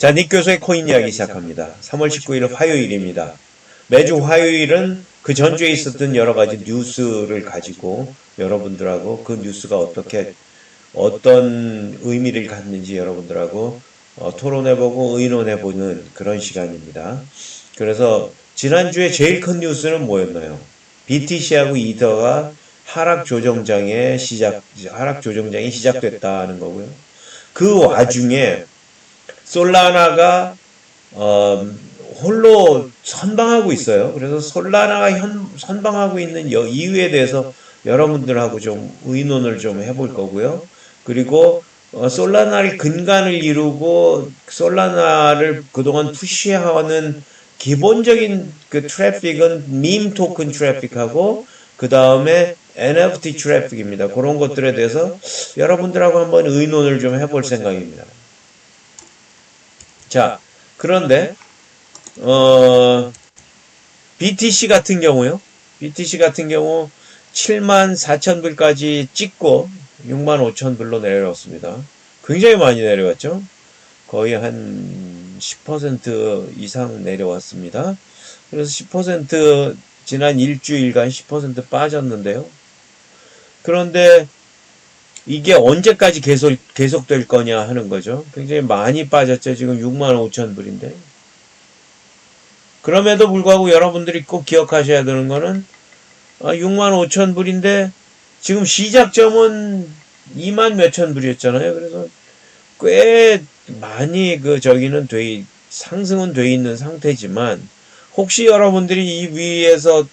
자, 닉 교수의 코인 이야기 시작합니다. 3월 19일 화요일입니다. 매주 화요일은 그 전주에 있었던 여러 가지 뉴스를 가지고 여러분들하고 그 뉴스가 어떤 의미를 갖는지 여러분들하고 토론해보고 의논해보는 그런 시간입니다. 그래서 지난주에 제일 큰 뉴스는 뭐였나요? BTC하고 이더가 하락 조정장이 시작됐다는 거고요. 그 와중에 솔라나가 홀로 선방하고 있어요. 그래서 솔라나가 선방하고 있는 이유에 대해서 여러분들하고 좀 의논을 좀 해볼 거고요. 그리고 솔라나를 근간을 이루고 솔라나를 그동안 푸시하는 기본적인 그 트래픽은 밈 토큰 트래픽하고 그 다음에 NFT 트래픽입니다. 그런 것들에 대해서 여러분들하고 한번 의논을 좀 해볼 생각입니다. 자, 그런데 BTC 같은 경우 74,000불까지 찍고 65,000불로 내려왔습니다. 굉장히 많이 내려왔죠. 거의 한 10% 이상 내려왔습니다. 그래서 10% 지난 일주일간 10% 빠졌는데요. 그런데 이게 언제까지 계속될 거냐 하는 거죠. 굉장히 많이 빠졌죠. 지금 65,000불인데. 그럼에도 불구하고 여러분들이 꼭 기억하셔야 되는 거는 65,000불인데 지금 시작점은 2만 몇천 불이었잖아요. 그래서 꽤 많이 상승은 돼 있는 상태지만 혹시 여러분들이 이 위에서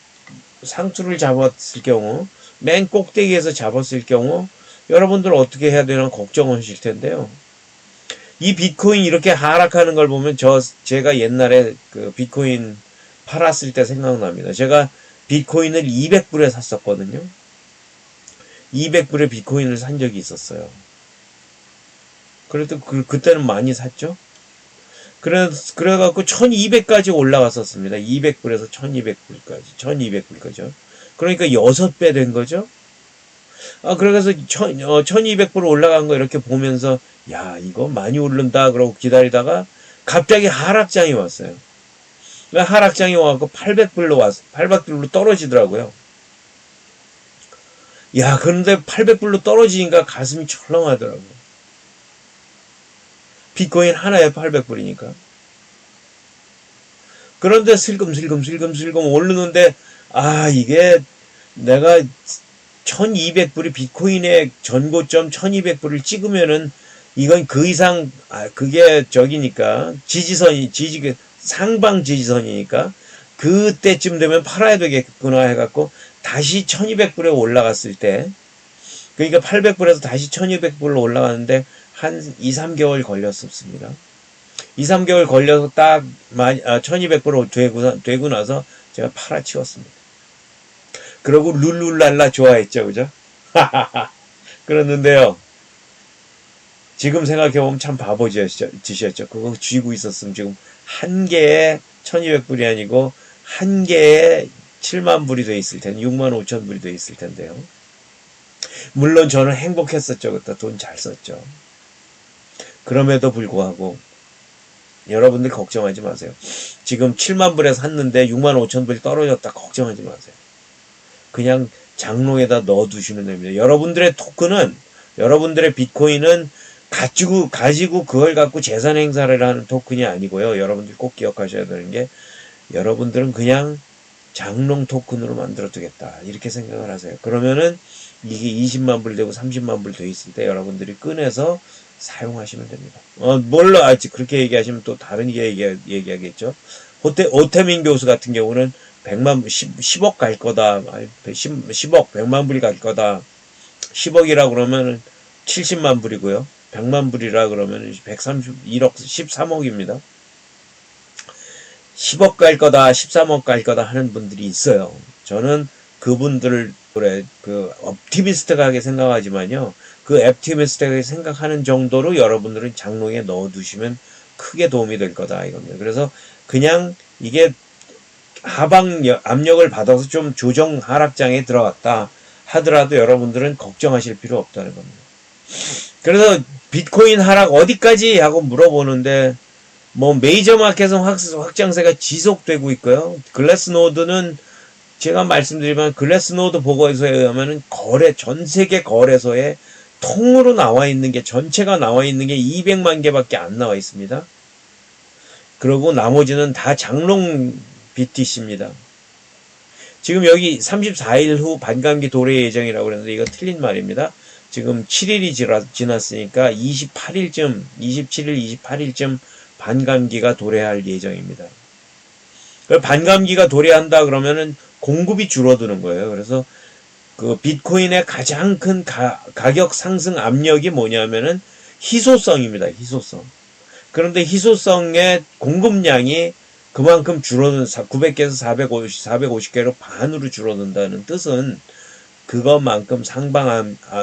상투를 잡았을 경우 맨 꼭대기에서 잡았을 경우 여러분들 어떻게 해야 되나 걱정하실 텐데요. 이 비트코인 이렇게 하락하는 걸 보면 제가 옛날에 그 비트코인 팔았을 때 생각납니다. 제가 비트코인을 200불에 샀었거든요. 200불에 비트코인을 산 적이 있었어요. 그래도 그때는 많이 샀죠. 그래갖고 1200까지 올라갔었습니다. 200불에서 1200불까지. 그러니까 6배 된 거죠. 그래서 1200불 올라간 거 이렇게 보면서 야, 이거 많이 오른다 그러고 기다리다가 갑자기 하락장이 왔어요. 하락장이 와갖고 800불로 떨어지더라고요. 야, 그런데 800불로 떨어지니까 가슴이 철렁하더라고요. 비트코인 하나에 800불이니까. 그런데 슬금슬금 오르는데 이게 내가 1200불이 비트코인의 전고점 1200불을 찍으면은 이건 그 이상 그게 상방 지지선이니까 그때쯤 되면 팔아야 되겠구나 해갖고 다시 1200불에 올라갔을 때, 그러니까 800불에서 다시 1200불로 올라갔는데 한 2-3개월 걸렸었습니다. 2-3개월 걸려서 딱 1200불로 되고 나서 제가 팔아치웠습니다. 그러고 룰룰랄라 좋아했죠, 그죠? 그랬는데요. 지금 생각해보면 참 바보짓이었죠. 그거 쥐고 있었으면 지금 한 개에 1200불이 아니고 한 개에 7만 불이 돼 있을 텐데, 65,000불이 돼 있을 텐데요. 물론 저는 행복했었죠. 그때 돈 잘 썼죠. 그럼에도 불구하고 여러분들 걱정하지 마세요. 지금 7만 불에 샀는데 65,000불이 떨어졌다 걱정하지 마세요. 그냥 장롱에다 넣어두시면 됩니다. 여러분들의 비트코인은 가지고 그걸 갖고 재산 행사를 하는 토큰이 아니고요. 여러분들 꼭 기억하셔야 되는 게 여러분들은 그냥 장롱 토큰으로 만들어 두겠다 이렇게 생각을 하세요. 그러면은 이게 20만 불 되고 30만 불 돼 있을 때 여러분들이 꺼내서 사용하시면 됩니다. 몰라 그렇게 얘기하시면 또 다른 얘기하겠죠. 오태민 교수 같은 경우는 10억 갈 거다. 10억, 100만 불이 갈 거다. 10억이라 그러면 70만 불이고요. 100만 불이라 그러면 131억, 13억입니다. 10억 갈 거다, 13억 갈 거다 하는 분들이 있어요. 저는 그분들을 옵티미스트하게 생각하지만요. 그 옵티미스트하게 생각하는 정도로 여러분들은 장롱에 넣어두시면 크게 도움이 될 거다 이겁니다. 그래서 그냥 이게 하방 압력을 받아서 좀 조정 하락장에 들어갔다 하더라도 여러분들은 걱정하실 필요 없다는 겁니다. 그래서 비트코인 하락 어디까지 하고 물어보는데 뭐 메이저 마켓은 확장세가 지속되고 있고요. 글래스노드는 제가 말씀드리면 글래스노드 보고서에 의하면은 전 세계 거래소에 통으로 나와 있는 게 전체가 나와 있는 게 200만 개밖에 안 나와 있습니다. 그리고 나머지는 다 장롱 BTC입니다. 지금 여기 34일 후 반감기 도래 예정이라고 그랬는데 이거 틀린 말입니다. 지금 7일이 지났으니까 27일, 28일쯤 반감기가 도래할 예정입니다. 반감기가 도래한다 그러면은 공급이 줄어드는 거예요. 그래서 그 비트코인의 가장 큰 가격 상승 압력이 뭐냐면은 희소성입니다. 희소성. 그런데 희소성의 공급량이 그만큼 줄어든 900개에서 450개로 반으로 줄어든다는 뜻은 그것만큼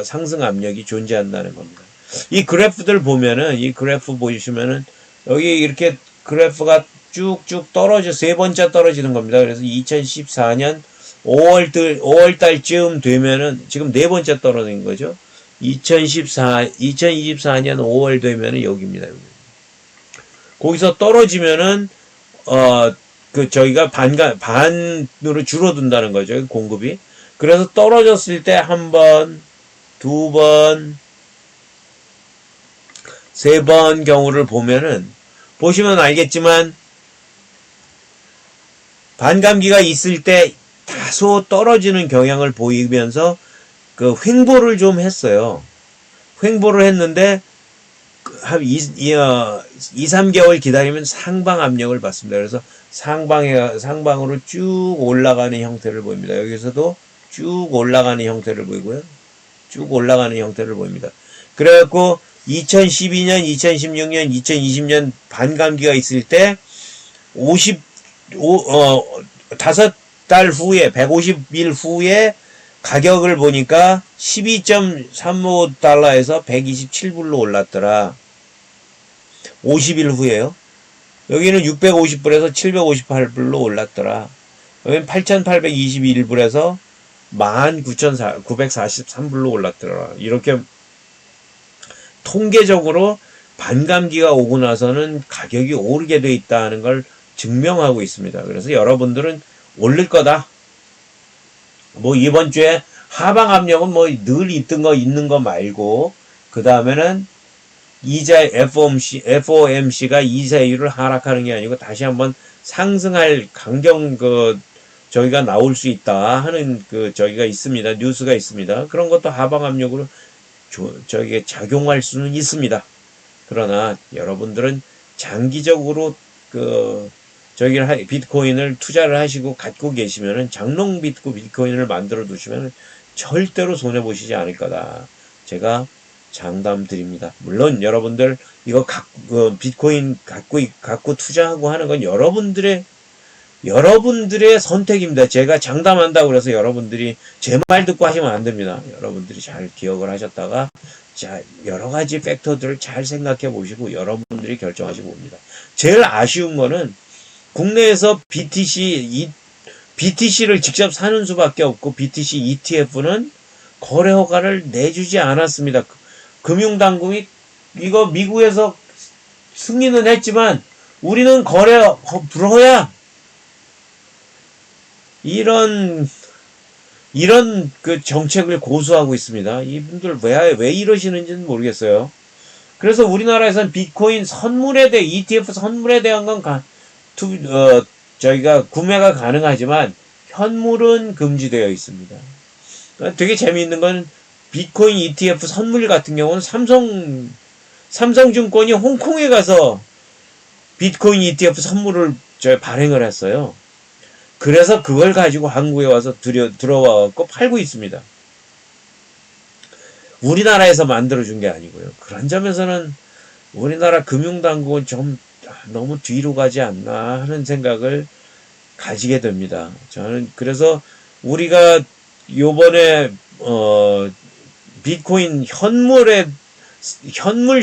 상승 압력이 존재한다는 겁니다. 이 그래프들 보면은 이 그래프 보시면은 여기 이렇게 그래프가 쭉쭉 세 번째 떨어지는 겁니다. 그래서 2014년 5월 달쯤 되면은 지금 네 번째 떨어진 거죠. 2024년 5월 되면은 여기입니다. 여기. 거기서 떨어지면은 저희가 반으로 줄어든다는 거죠. 공급이. 그래서 떨어졌을 때 한 번, 두 번, 세 번 경우를 보시면 알겠지만 반감기가 있을 때 다소 떨어지는 경향을 보이면서 그 횡보를 좀 했어요. 횡보를 했는데 한 2-3개월 기다리면 상방 압력을 받습니다. 그래서 상방으로 쭉 올라가는 형태를 보입니다. 여기서도 쭉 올라가는 형태를 보이고요. 쭉 올라가는 형태를 보입니다. 그래갖고 2012년, 2016년, 2020년 반감기가 있을 때 5달 후에 150일 후에 가격을 보니까 12.35달러에서 127불로 올랐더라. 50일 후에요. 여기는 650불에서 758불로 올랐더라. 여기는 8,821불에서 19,943불로 올랐더라. 이렇게 통계적으로 반감기가 오고 나서는 가격이 오르게 돼 있다는 걸 증명하고 있습니다. 그래서 여러분들은 올릴 거다. 뭐 이번 주에 하방 압력은 뭐 늘 있는 거 말고 그 다음에는 이자 FOMC가 이자율을 하락하는 게 아니고 다시 한번 상승할 저기가 나올 수 있다 하는 저기가 있습니다. 뉴스가 있습니다. 그런 것도 하방 압력으로 저기에 작용할 수는 있습니다. 그러나 여러분들은 장기적으로 비트코인을 투자를 하시고 갖고 계시면은 장롱 비트코인을 만들어 두시면 절대로 손해 보시지 않을 거다. 제가 장담 드립니다. 물론 여러분들 이거 비트코인 갖고 투자하고 하는 건 여러분들의 선택입니다. 제가 장담한다고 그래서 여러분들이 제 말 듣고 하시면 안 됩니다. 여러분들이 잘 기억을 하셨다가 여러 가지 팩터들을 잘 생각해 보시고 여러분들이 결정하시고 옵니다. 제일 아쉬운 거는 국내에서 BTC를 직접 사는 수밖에 없고 BTC ETF는 거래 허가를 내주지 않았습니다. 금융당국이 이거 미국에서 승인은 했지만 우리는 거래 불허야. 이런 정책을 고수하고 있습니다. 이분들 왜 이러시는지는 모르겠어요. 그래서 우리나라에서는 비트코인 ETF 선물에 대한 건 저희가 구매가 가능하지만 현물은 금지되어 있습니다. 되게 재미있는 건 비트코인 ETF 선물 같은 경우는 삼성증권이 홍콩에 가서 비트코인 ETF 선물을 발행을 했어요. 그래서 그걸 가지고 한국에 와서 들어와서 팔고 있습니다. 우리나라에서 만들어준 게 아니고요. 그런 점에서는 우리나라 금융당국은 좀 너무 뒤로 가지 않나 하는 생각을 가지게 됩니다. 저는 그래서 우리가 요번에 비트코인 현물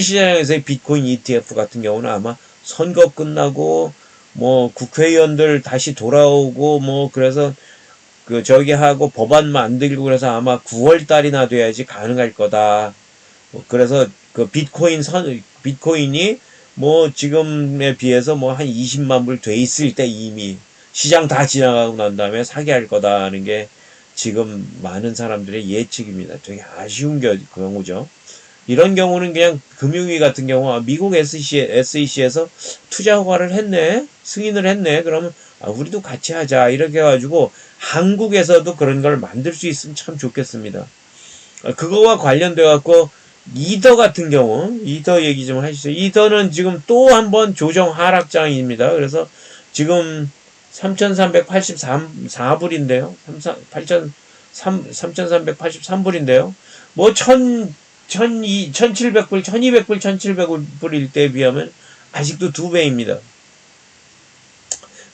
시장에서의 비트코인 ETF 같은 경우는 아마 선거 끝나고 뭐 국회의원들 다시 돌아오고 그래서 하고 법안 만들고 그래서 아마 9월 달이나 돼야지 가능할 거다. 그래서 비트코인이 뭐 지금에 비해서 뭐 한 20만 불 돼 있을 때 이미 시장 다 지나가고 난 다음에 사게 할 거다 하는 게 지금 많은 사람들의 예측입니다. 되게 아쉬운 경우죠. 이런 경우는 그냥 금융위 같은 경우 미국 SEC에서 투자 허가를 했네, 승인을 했네, 그러면 우리도 같이 하자 이렇게 해가지고 한국에서도 그런 걸 만들 수 있으면 참 좋겠습니다. 그거와 관련돼 갖고 이더 같은 경우, 이더 얘기 좀 하시죠. 이더는 지금 또 한 번 조정 하락장입니다. 그래서 지금 3,384불인데요. 3,383불인데요. 뭐 1,700불, 1,200불, 1,700불일 때에 비하면 아직도 2배입니다.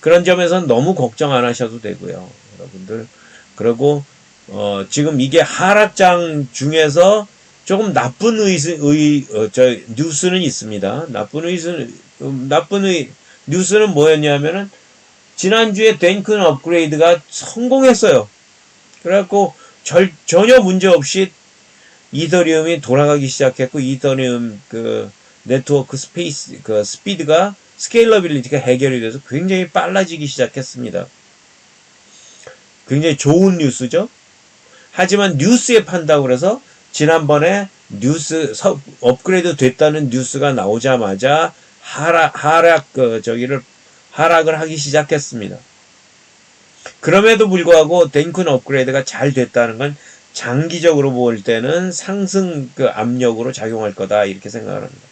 그런 점에서는 너무 걱정 안 하셔도 되고요. 여러분들. 그리고 지금 이게 하락장 중에서 조금 나쁜 뉴스는 있습니다. 나쁜 뉴스는 뭐였냐면은 지난주에 덴큰 업그레이드가 성공했어요. 그래갖고 전혀 문제 없이 이더리움이 돌아가기 시작했고, 이더리움 네트워크 스피드가 스케일러빌리티가 해결이 돼서 굉장히 빨라지기 시작했습니다. 굉장히 좋은 뉴스죠. 하지만 뉴스에 판다고 그래서 지난번에 업그레이드 됐다는 뉴스가 나오자마자 하락을 하기 시작했습니다. 그럼에도 불구하고 덴큰 업그레이드가 잘 됐다는 건 장기적으로 볼 때는 상승 압력으로 작용할 거다 이렇게 생각을 합니다.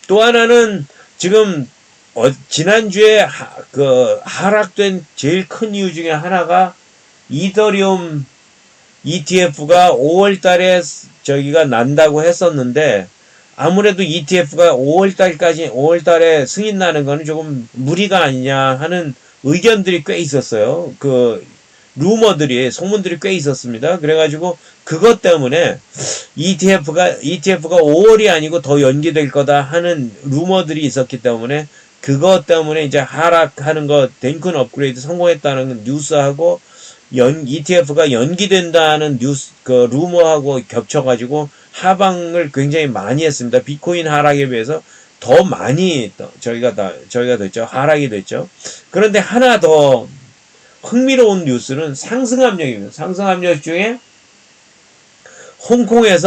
또 하나는 지금 지난주에 하락된 제일 큰 이유 중에 하나가 이더리움 ETF가 5월달에 저기가 난다고 했었는데, 아무래도 ETF가 5월달에 승인 나는 거는 조금 무리가 아니냐 하는 의견들이 꽤 있었어요. 소문들이 꽤 있었습니다. 그래가지고 그것 때문에 ETF가 5월이 아니고 더 연기될 거다 하는 루머들이 있었기 때문에, 그것 때문에 이제 하락하는 거, 덴큰 업그레이드 성공했다는 뉴스하고 ETF가 연기된다는 루머하고 겹쳐가지고 하방을 굉장히 많이 했습니다. 비트코인 하락에 비해서 더 많이 저희가 됐죠. 하락이 됐죠. 그런데 하나 더 흥미로운 뉴스는 상승 압력입니다. 상승 압력 중에 홍콩은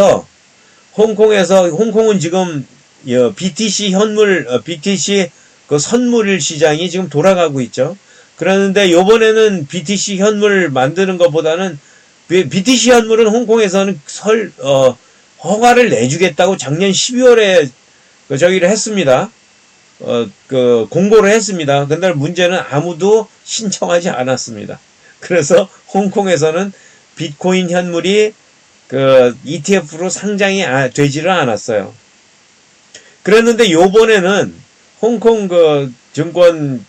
지금 BTC BTC 선물 시장이 지금 돌아가고 있죠. 그러는데 요번에는 BTC 현물 만드는 것보다는, BTC 현물은 홍콩에서는 허가를 내주겠다고 작년 12월에 저기를 했습니다. 공고를 했습니다. 근데 문제는 아무도 신청하지 않았습니다. 그래서 홍콩에서는 비트코인 현물이 ETF로 상장이 되지를 않았어요. 그랬는데 요번에는 홍콩 증권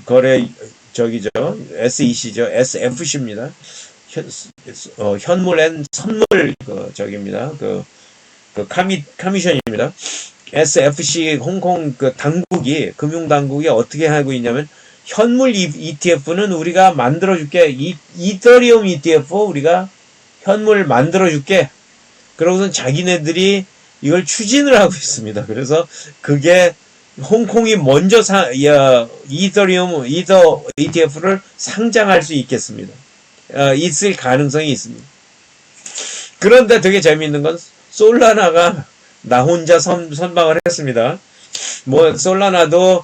거래 SEC죠. SFC입니다. 현물 앤 선물 저기입니다. 커미션입니다. SFC 홍콩 금융 당국이 어떻게 하고 있냐면, 현물 ETF는 우리가 만들어 줄게. 이더리움 ETF 우리가 현물 만들어 줄게. 그러고선 자기네들이 이걸 추진을 하고 있습니다. 그래서 그게 홍콩이 먼저 이더 ETF를 상장할 수 있겠습니다. 있을 가능성이 있습니다. 그런데 되게 재미있는 건 솔라나가 나 혼자 선방을 했습니다. 솔라나도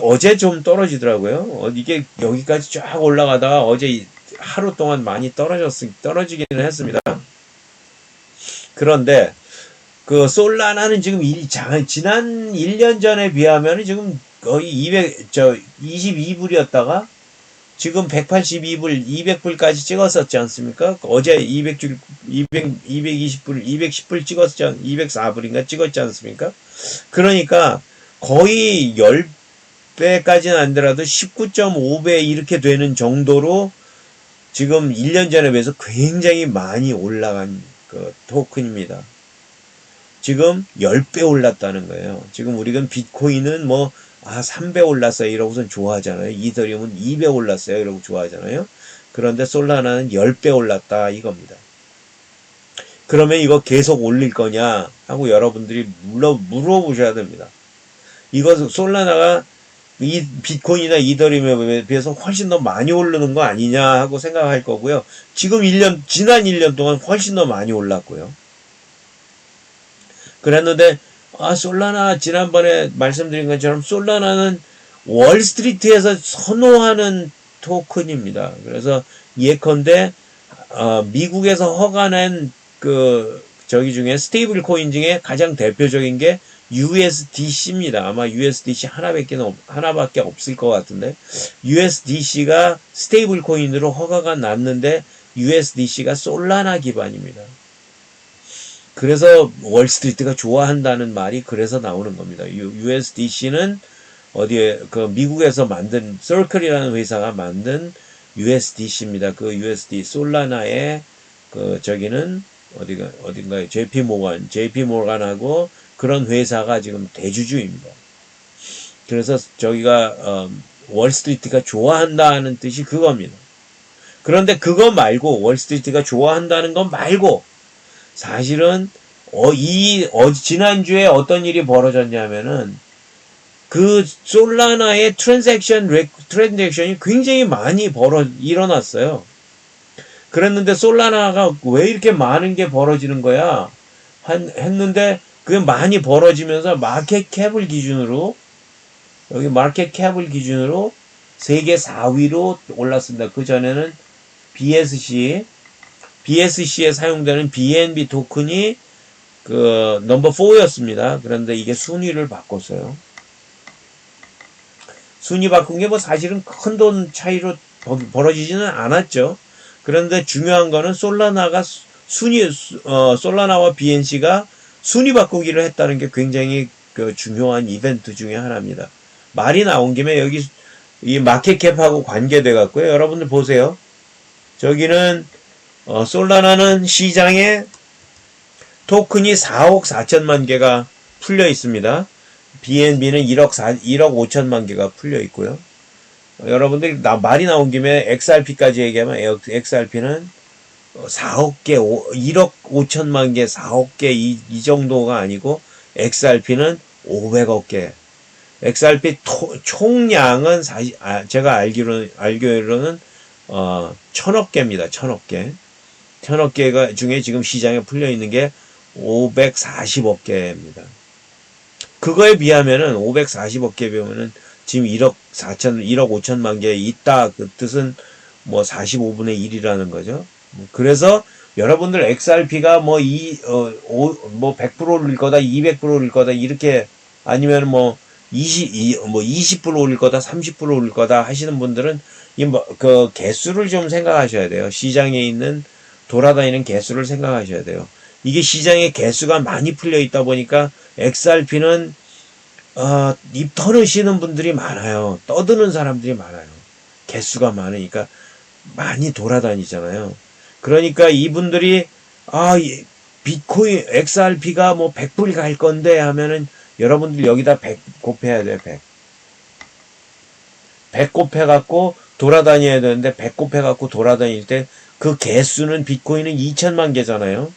어제 좀 떨어지더라고요. 이게 여기까지 쫙 올라가다가 어제 하루 동안 많이 떨어지기는 했습니다. 그런데 솔라나는 지금 지난 1년 전에 비하면 지금 거의 22불이었다가 지금 182불, 200불까지 찍었었지 않습니까? 어제 220불, 210불 찍었지 204불인가 찍었지 않습니까? 그러니까 거의 10배까지는 안 되더라도 19.5배 이렇게 되는 정도로 지금 1년 전에 비해서 굉장히 많이 올라간 토큰입니다. 지금 10배 올랐다는 거예요. 지금 우리가 비트코인은 3배 올랐어요 이러고선 좋아하잖아요. 이더리움은 2배 올랐어요 이러고 좋아하잖아요. 그런데 솔라나는 10배 올랐다 이겁니다. 그러면 이거 계속 올릴 거냐 하고 여러분들이 물어보셔야 됩니다. 이거 솔라나가 이 비트코인이나 이더리움에 비해서 훨씬 더 많이 오르는 거 아니냐 하고 생각할 거고요. 지금 지난 1년 동안 훨씬 더 많이 올랐고요. 그랬는데, 솔라나, 지난번에 말씀드린 것처럼 솔라나는 월스트리트에서 선호하는 토큰입니다. 그래서 예컨대, 미국에서 허가낸 저기 중에 스테이블 코인 중에 가장 대표적인 게 USDC입니다. 아마 USDC 하나밖에 없을 것 같은데, USDC가 스테이블 코인으로 허가가 났는데, USDC가 솔라나 기반입니다. 그래서 월스트리트가 좋아한다는 말이 그래서 나오는 겁니다. USDC는 미국에서 만든, 서클이라는 회사가 만든 USDC입니다. 그 USD, 솔라나의, 저기는, 어딘가요? JP모간하고 그런 회사가 지금 대주주입니다. 그래서 저기가, 월스트리트가 좋아한다는 뜻이 그겁니다. 그런데 그거 말고, 월스트리트가 좋아한다는 것 말고, 사실은, 지난주에 어떤 일이 벌어졌냐면은, 솔라나의 트랜잭션이 굉장히 많이 일어났어요. 그랬는데 솔라나가 왜 이렇게 많은 게 벌어지는 거야? 했는데 그게 많이 벌어지면서 마켓캡을 기준으로 세계 4위로 올랐습니다. 그 전에는 BSC에 사용되는 BNB 토큰이 넘버 4였습니다. 그런데 이게 순위를 바꿨어요. 순위 바꾼 게 사실은 큰 돈 차이로 벌어지지는 않았죠. 그런데 중요한 거는 솔라나와 BNC가 순위 바꾸기를 했다는 게 굉장히 중요한 이벤트 중에 하나입니다. 말이 나온 김에 여기 이 마켓캡하고 관계돼 갖고요. 여러분들 보세요. 저기는 솔라나는 시장에 토큰이 4억 4천만 개가 풀려 있습니다. BNB는 1억 5천만 개가 풀려 있고요. 여러분들이 말이 나온 김에 XRP까지 얘기하면 XRP는 4억 개, 1억 5천만 개, 4억 개 이 정도가 아니고 XRP는 500억 개. XRP 총량은 제가 알기로는 1000억 개입니다. 1000억 개. 1000억 개가 중에 지금 시장에 풀려 있는 게 540억 개입니다. 그거에 비하면은 540억 개 비하면은 지금 1억 5천만 개 있다. 그 뜻은 45분의 1이라는 거죠. 그래서 여러분들 XRP가 100% 올릴 거다, 200% 올릴 거다, 이렇게 아니면 20% 올릴 거다, 30% 올릴 거다 하시는 분들은 그 개수를 좀 생각하셔야 돼요. 시장에 있는 돌아다니는 개수를 생각하셔야 돼요. 이게 시장에 개수가 많이 풀려 있다 보니까 XRP는 입 터놓으시는 분들이 많아요. 떠드는 사람들이 많아요. 개수가 많으니까 많이 돌아다니잖아요. 그러니까 이분들이 비트코인 XRP가 100불이 갈 건데 하면은 여러분들 여기다 100 곱해야 돼요. 100 곱해갖고 돌아다녀야 되는데 100 곱해갖고 돌아다닐 때 그 개수는 비트코인은 2천만 개잖아요.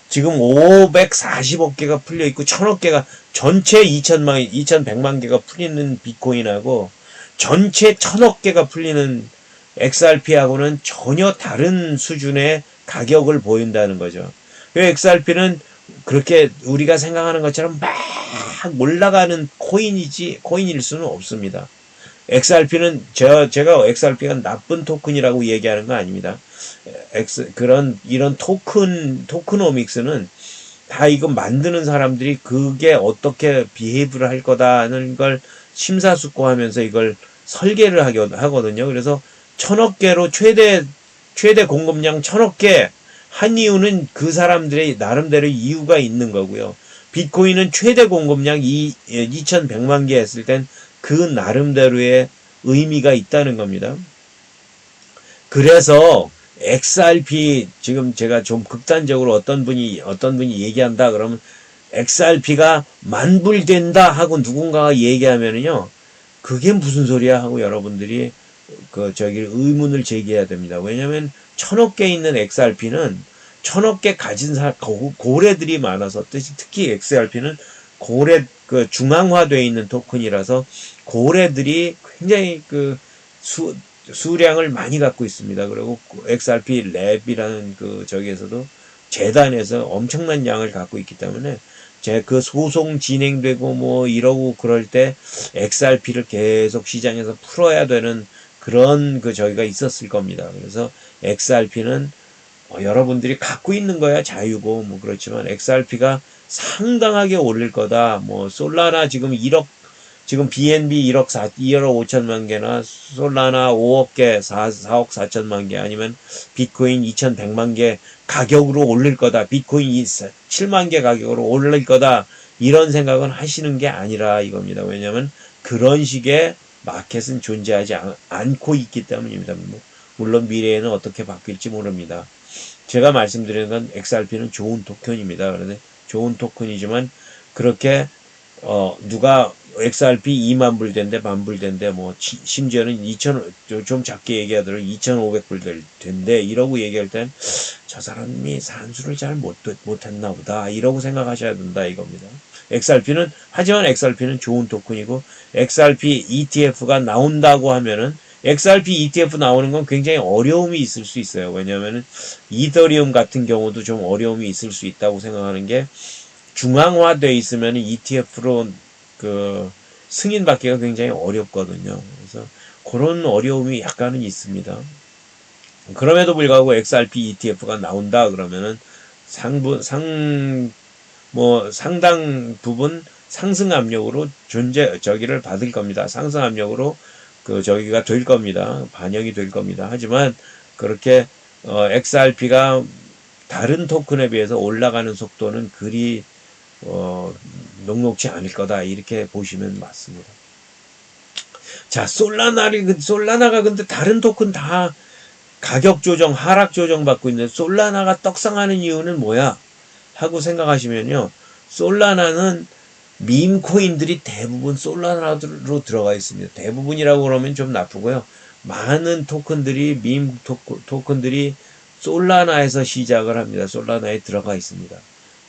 지금 540억 개가 풀려 있고 1000억 개가 전체 2100만 개가 풀리는 비트코인하고 전체 1000억 개가 풀리는 XRP하고는 전혀 다른 수준의 가격을 보인다는 거죠. XRP는 그렇게 우리가 생각하는 것처럼 막 올라가는 코인일 수는 없습니다. XRP는 제가 XRP가 나쁜 토큰이라고 얘기하는 거 아닙니다. 이런 토크노믹스는 다 이거 만드는 사람들이 그게 어떻게 비헤이브를 할 거다는 걸 심사숙고하면서 이걸 설계를 하거든요. 그래서 1000억 개로 최대 공급량 1000억 개 한 이유는 그 사람들의 나름대로 이유가 있는 거고요. 비트코인은 최대 공급량 2100만 개 했을 땐 그 나름대로의 의미가 있다는 겁니다. 그래서 XRP 지금 제가 좀 극단적으로 어떤 분이 얘기한다 그러면 XRP가 만불 된다 하고 누군가가 얘기하면은요 그게 무슨 소리야 하고 여러분들이 의문을 제기해야 됩니다. 왜냐하면 1000억 개 있는 XRP는 천억 개 가진 고래들이 많아서, 특히 XRP는 고래, 중앙화되어 있는 토큰이라서 고래들이 굉장히 수량을 많이 갖고 있습니다. 그리고 XRP 랩이라는 저기에서도 재단에서 엄청난 양을 갖고 있기 때문에 소송 진행되고 뭐 이러고 그럴 때 XRP를 계속 시장에서 풀어야 되는 그런 저기가 있었을 겁니다. 그래서 XRP는 여러분들이 갖고 있는 거야 자유고 뭐 그렇지만 XRP가 상당하게 오를 거다. 뭐 솔라나 지금 BNB 2억 5천만 개나 솔라나 5억 개, 4억 4천만 개 아니면 비트코인 2,100만 개 가격으로 올릴 거다. 비트코인 7만 개 가격으로 올릴 거다. 이런 생각은 하시는 게 아니라 이겁니다. 왜냐하면 그런 식의 마켓은 존재하지 않고 있기 때문입니다. 물론 미래에는 어떻게 바뀔지 모릅니다. 제가 말씀드리는 건 XRP는 좋은 토큰입니다. 그런데 좋은 토큰이지만 그렇게 누가 XRP 2만 불 된대, 만 불 된대, 뭐 심지어는 좀 작게 얘기하더라도 2,500불 된대 이러고 얘기할 땐 저 사람이 산수를 잘 못했나 보다 이러고 생각하셔야 된다 이겁니다. 하지만 XRP는 좋은 토큰이고 XRP ETF가 나온다고 하면은 XRP ETF 나오는 건 굉장히 어려움이 있을 수 있어요. 왜냐하면 이더리움 같은 경우도 좀 어려움이 있을 수 있다고 생각하는 게 중앙화되어 있으면 ETF로 승인받기가 굉장히 어렵거든요. 그래서 그런 어려움이 약간은 있습니다. 그럼에도 불구하고 XRP ETF가 나온다 그러면은 상당 부분 상승 압력으로 저기를 받을 겁니다. 상승 압력으로 저기가 될 겁니다. 반영이 될 겁니다. 하지만 그렇게 XRP가 다른 토큰에 비해서 올라가는 속도는 그리 녹록지 않을 거다 이렇게 보시면 맞습니다. 자, 솔라나가 근데 다른 토큰 다 가격 조정, 하락 조정 받고 있는데 솔라나가 떡상하는 이유는 뭐야? 하고 생각하시면요. 솔라나는 밈코인들이 대부분 솔라나로 들어가 있습니다. 대부분이라고 그러면 좀 나쁘고요. 많은 토큰들이 토큰들이 솔라나에서 시작을 합니다. 솔라나에 들어가 있습니다.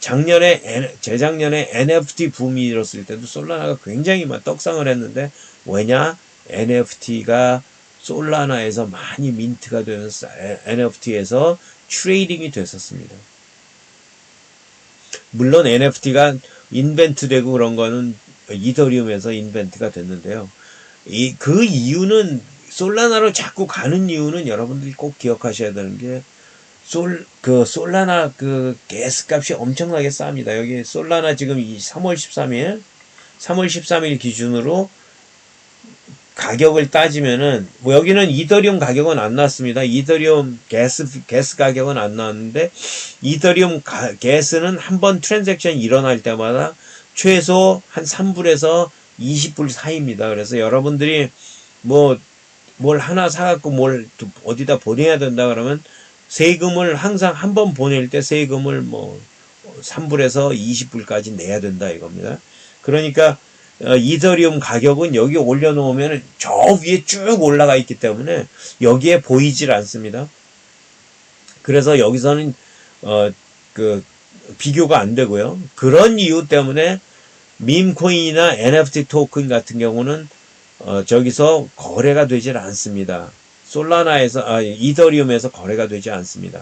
재작년에 NFT 붐이 일었을 때도 솔라나가 굉장히 떡상을 했는데 왜냐? NFT가 솔라나에서 많이 민트가 되면서 NFT에서 트레이딩이 됐었습니다. 물론 NFT가 인벤트 되고 그런 거는 이더리움에서 인벤트가 됐는데요. 그 이유는 솔라나로 자꾸 가는 이유는 여러분들이 꼭 기억하셔야 되는 게 솔라나 가스 값이 엄청나게 쌉니다. 여기 솔라나 지금 3월 13일 기준으로 가격을 따지면은 여기는 이더리움 가격은 안 나왔습니다. 이더리움 가스 가격은 안 나왔는데 이더리움 가스는 한번 트랜잭션 일어날 때마다 최소 한 3불에서 20불 사이입니다. 그래서 여러분들이 뭘 하나 사갖고 어디다 보내야 된다 그러면 세금을 항상 한 번 보낼 때 세금을 3불에서 20불까지 내야 된다 이겁니다. 그러니까 이더리움 가격은 여기 올려놓으면 저 위에 쭉 올라가 있기 때문에 여기에 보이질 않습니다. 그래서 여기서는 비교가 안 되고요. 그런 이유 때문에 밈코인이나 NFT 토큰 같은 경우는 저기서 거래가 되질 않습니다. 이더리움에서 거래가 되지 않습니다.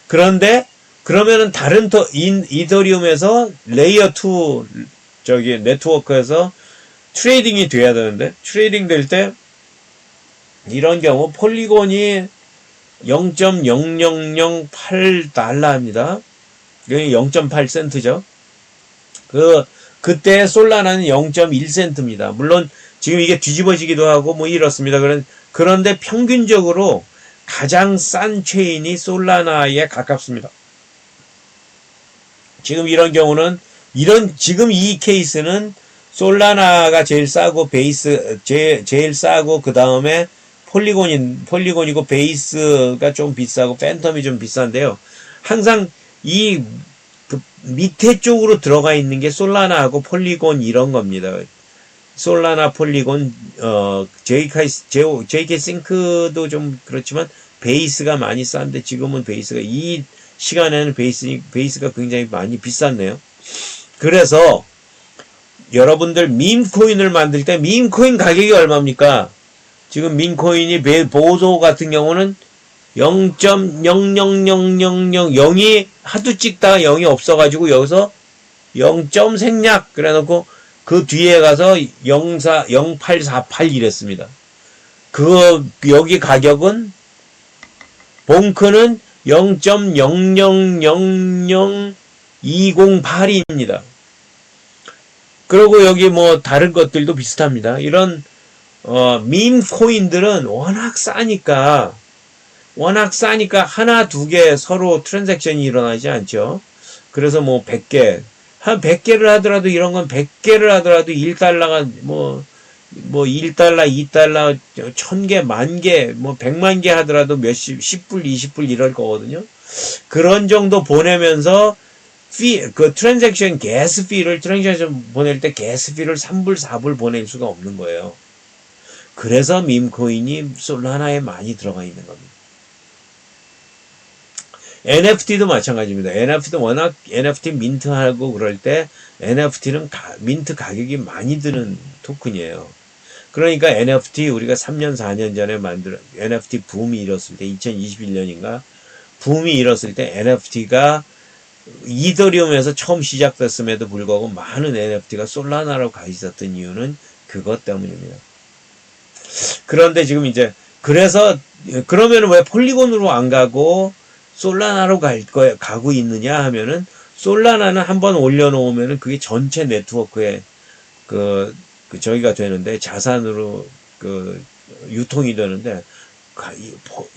그런데 그러면은 다른 이더리움에서 레이어 2 네트워크에서 트레이딩이 돼야 되는데 트레이딩 될 때 이런 경우 폴리곤이 0.0008달러입니다. 0.8센트죠. 그때 솔라나는 0.1센트입니다. 물론 지금 이게 뒤집어지기도 하고 이렇습니다. 그런데 평균적으로 가장 싼 체인이 솔라나에 가깝습니다. 지금 이런 경우는 지금 이 케이스는 솔라나가 제일 싸고 제일 싸고 그 다음에 폴리곤이고 베이스가 좀 비싸고 팬텀이 좀 비싼데요. 항상 밑에 쪽으로 들어가 있는 게 솔라나하고 폴리곤 이런 겁니다. 솔라나, 폴리곤, JK 싱크도 좀 그렇지만 베이스가 많이 싼데 지금은 베이스가 이 시간에는 베이스가 굉장히 많이 비쌌네요. 그래서 여러분들 밈코인을 만들 때 밈코인 가격이 얼마입니까? 지금 밈코인이 보조 같은 경우는 0.00000 0이 하도 찍다가 0이 없어가지고 여기서 0점 생략 그래놓고 그 뒤에 가서 0848 이랬습니다. 여기 가격은 봉크는 0.0000208입니다. 그리고 여기 뭐 다른 것들도 비슷합니다. 이런 밈 코인들은 워낙 싸니까 하나 두 개 서로 트랜잭션이 일어나지 않죠. 그래서 뭐 100개 한 100개를 하더라도 이런 건 100개를 하더라도 1달러가 뭐 1달러, 2달러, 1000개, 10,000개, 뭐 100만 개 하더라도 몇십, 10불, 20불 이럴 거거든요. 그런 정도 보내면서 트랜잭션 트랜잭션 보낼 때 게스피를 3불, 4불 보낼 수가 없는 거예요. 그래서 밈코인이 솔라나에 많이 들어가 있는 겁니다. NFT도 마찬가지입니다. NFT도 워낙 NFT 민트하고 그럴 때 NFT는 민트 가격이 많이 드는 토큰이에요. 그러니까 NFT 우리가 3년 4년 전에 NFT 붐이 일었을 때 2021년인가 붐이 일었을 때 NFT가 이더리움에서 처음 시작됐음에도 불구하고 많은 NFT가 솔라나로 가 있었던 이유는 그것 때문입니다. 그런데 지금 이제 그러면 왜 폴리곤으로 안 가고 솔라나로 가고 있느냐 하면은 솔라나는 한번 올려놓으면은 그게 전체 네트워크에 저기가 되는데 자산으로 유통이 되는데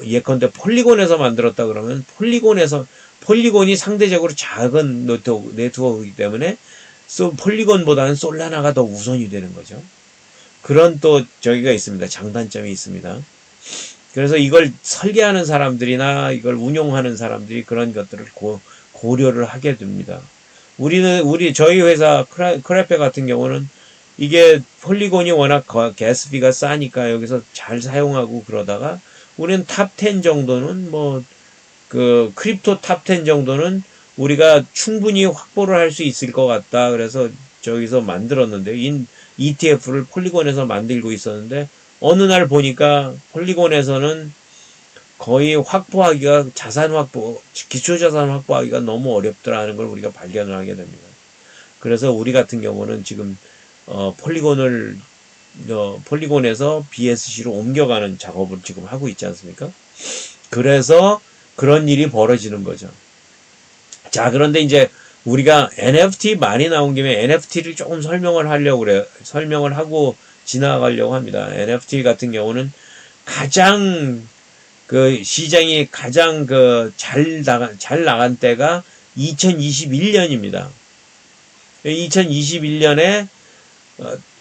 예컨대 폴리곤에서 만들었다 그러면 폴리곤이 상대적으로 작은 네트워크이기 때문에 폴리곤보다는 솔라나가 더 우선이 되는 거죠. 그런 또 저기가 있습니다. 장단점이 있습니다. 그래서 이걸 설계하는 사람들이나 이걸 운용하는 사람들이 그런 것들을 고려를 하게 됩니다. 저희 회사 크레페 같은 경우는 이게 폴리곤이 워낙 가스비가 싸니까 여기서 잘 사용하고 그러다가 우리는 탑 10 정도는 크립토 탑 10 정도는 우리가 충분히 확보를 할 수 있을 것 같다. 그래서 저기서 만들었는데 ETF를 폴리곤에서 만들고 있었는데 어느 날 보니까 폴리곤에서는 거의 기초자산 확보하기가 너무 어렵더라는 걸 우리가 발견을 하게 됩니다. 그래서 우리 같은 경우는 지금 폴리곤에서 BSC로 옮겨가는 작업을 지금 하고 있지 않습니까? 그래서 그런 일이 벌어지는 거죠. 자, 그런데 이제 우리가 NFT 많이 나온 김에 NFT를 조금 설명을 하고 지나가려고 합니다. NFT 같은 경우는 가장 시장이 가장 잘 나간 때가 2021년입니다. 2021년에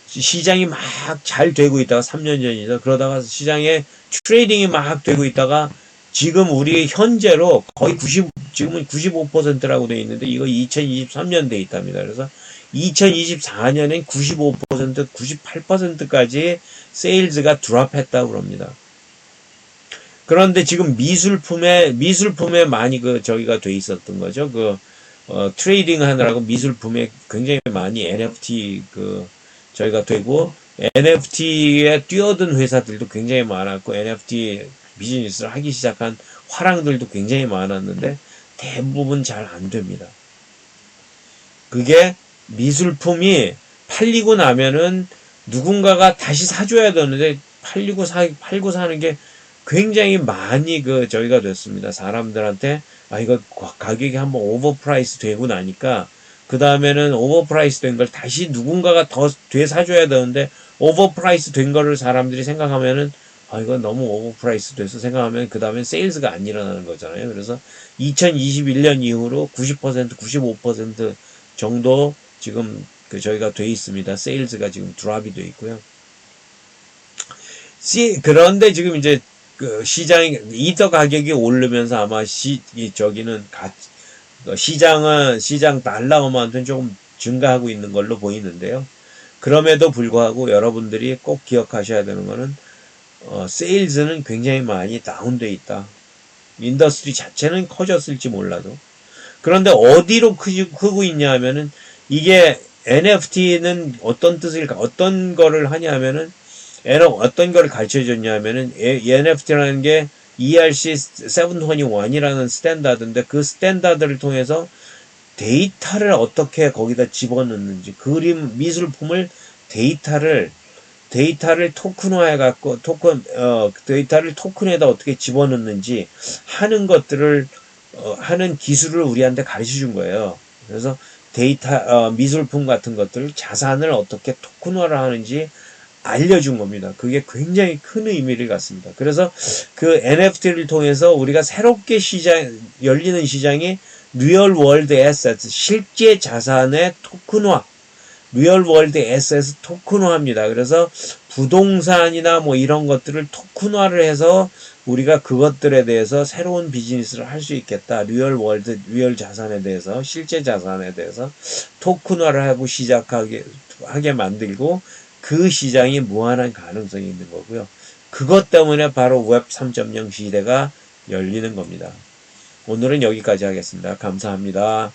시장이 막 잘 되고 있다가 3년 전이죠. 그러다가 시장에 트레이딩이 막 되고 있다가 지금 우리 현재로 거의 지금은 95%라고 되어 있는데 이거 2023년 돼 있답니다. 그래서 2024년엔 95%, 98%까지 세일즈가 드랍했다고 그럽니다. 그런데 지금 미술품에 많이 저기가 돼 있었던 거죠. 트레이딩 하느라고 미술품에 굉장히 많이 NFT 저희가 되고 NFT에 뛰어든 회사들도 굉장히 많았고 NFT 비즈니스를 하기 시작한 화랑들도 굉장히 많았는데 대부분 잘 안 됩니다. 그게 미술품이 팔리고 나면은 누군가가 다시 사줘야 되는데 팔고 사는 게 굉장히 많이 저희가 됐습니다. 사람들한테 이거 가격이 한번 오버프라이스 되고 나니까 그 다음에는 오버프라이스 된 걸 다시 누군가가 더 되사줘야 되는데 오버프라이스 된 거를 사람들이 생각하면은 이거 너무 오버프라이스 돼서 생각하면 그 다음엔 세일즈가 안 일어나는 거잖아요. 그래서 2021년 이후로 90%, 95% 정도 지금 저희가 돼 있습니다. 세일즈가 지금 드랍이 돼 있고요. 그런데 지금 이제 이더 가격이 오르면서 아마 시장 달러 어마운트는 조금 증가하고 있는 걸로 보이는데요. 그럼에도 불구하고 여러분들이 꼭 기억하셔야 되는 거는 세일즈는 굉장히 많이 다운돼 있다. 인더스트리 자체는 커졌을지 몰라도. 그런데 어디로 크고 있냐 하면은 이게 NFT는 어떤 뜻일까? 어떤 거를 하냐면은 어떤 거를 가르쳐 줬냐면은 NFT라는 게 ERC721이라는 스탠다드인데 그 스탠다드를 통해서 데이터를 어떻게 거기다 집어넣는지 그림 미술품을 데이터를 토큰화해 갖고 데이터를 토큰에다 어떻게 집어넣는지 하는 것들을 하는 기술을 우리한테 가르쳐 준 거예요. 그래서 미술품 같은 것들 자산을 어떻게 토큰화를 하는지 알려준 겁니다. 그게 굉장히 큰 의미를 갖습니다. 그래서 그 NFT를 통해서 우리가 새롭게 열리는 시장이 리얼 월드 에셋, 실제 자산의 토큰화, 리얼 월드 에셋 토큰화입니다. 그래서 부동산이나 뭐 이런 것들을 토큰화를 해서 우리가 그것들에 대해서 새로운 비즈니스를 할 수 있겠다. 리얼 자산에 대해서, 실제 자산에 대해서 토큰화를 하고 하게 만들고 그 시장이 무한한 가능성이 있는 거고요. 그것 때문에 바로 웹 3.0 시대가 열리는 겁니다. 오늘은 여기까지 하겠습니다. 감사합니다.